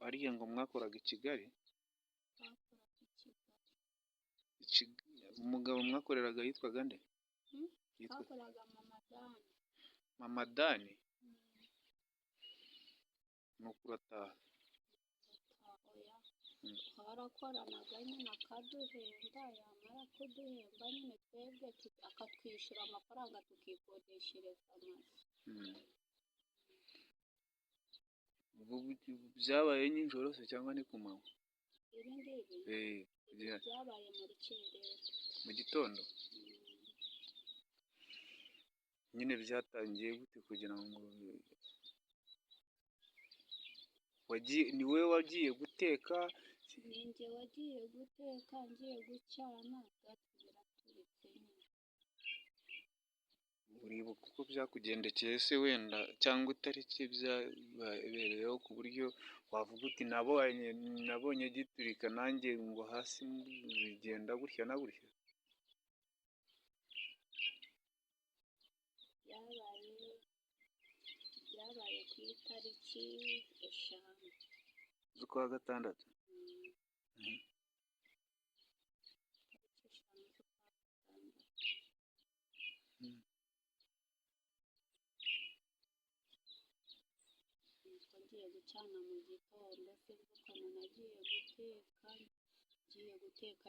hariya ngo mwakoraga i Kigali, umugabo mwakoreraga yitwaga nde? twakoraga Mamadani. Mamadani? nuko urataha? Oya, twarakoranaga nyine akaduhemba, yamara kuduhemba nyine twebwe akatwishyura amafaranga tukikodeshereza amazu. Byabaye nijoro se cyangwa ni ku manywa? Ibi ngibi byabaye mu rukerera, mu gitondo. Nyine byatangiye gute kugira ngo ni wowe wagiye guteka? ni njye wagiye guteka, ngiye gucana gato biraturitse nyine. Uribuka uko byakugendekeye se wenda, cyangwa itariki byabereyeho ku buryo wavuga uti nabonye giturika nanjye ngo hasi bigenda gutya na gutya? Byabaye ku itariki 5 z'ukwa gatandatu. Ngiye gucana mu gitondo, sinzi ukuntu nagiye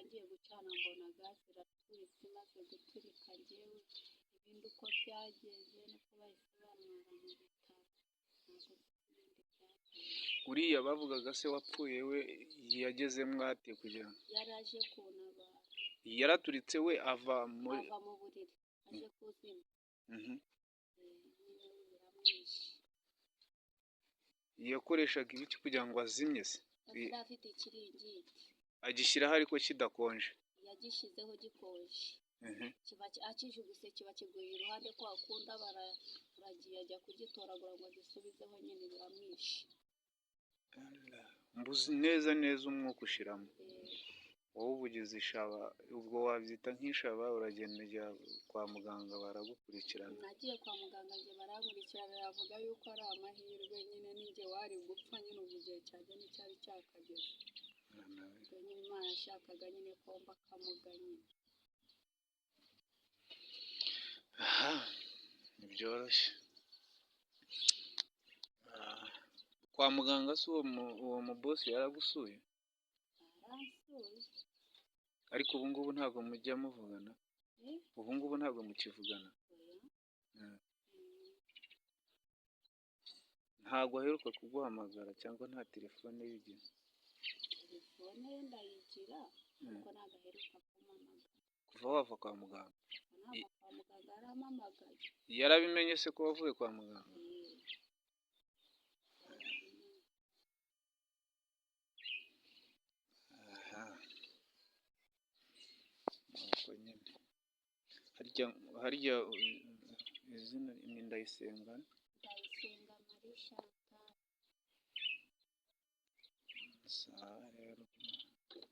ngiye gucana mbona gaze iraturitse, imaze guturika njyewe ibindi uko byageze niko bahise bantwara mu bitaro. Uriya bavugaga se wapfuye we yageze mwate kugira ngo? Yari aje kuntabara. Yaraturitse we ava mu buriri aje kuzima. yakoreshaga ibiki kugira ngo azimye se? Yari afite ikiringiti agishyiraho ariko kidakonje? yagishyizeho gikonje. Akijuguse kiba kiguye iruhande, ko akunda baragiye ajya kugitoragura ngo agisubizeho, nyine biramwishe. Mbuzi neza umwuka ushiramo. Wowe ubugize ishaba, ubwo wabyita nk'ishaba, uragenda ujya kwa muganga baragukurikirana? Nagiye kwa muganga njye barankurikirana, bavuga yuko ari amahirwe nyine ninjye wari gupfa, nyine ubu igihe cyanjye nticyari cyakageze. Ubwo nyine Imana yashakaga nyine ko mba kamuga nyine. Ntibyoroshye. Kwa muganga se uwo mubosi yaragusuye? Yaransuye. Ariko ubu ngubu ntabwo mujya muvugana? Ubu ngubu ntabwo mukivugana? Ntabwo aheruka kuguhamagara cyangwa nta telefone yigeze? Telefone ye ndayigira ariko ntabwo aheruka kumpamagara. Kuva wava kwa muganga? Ntabwo kwa muganga yarampamagaye. Yarabimenye se ko wavuye kwa muganga? harya izina ni Ndayisenga? Ndayisenga Marie Chantal.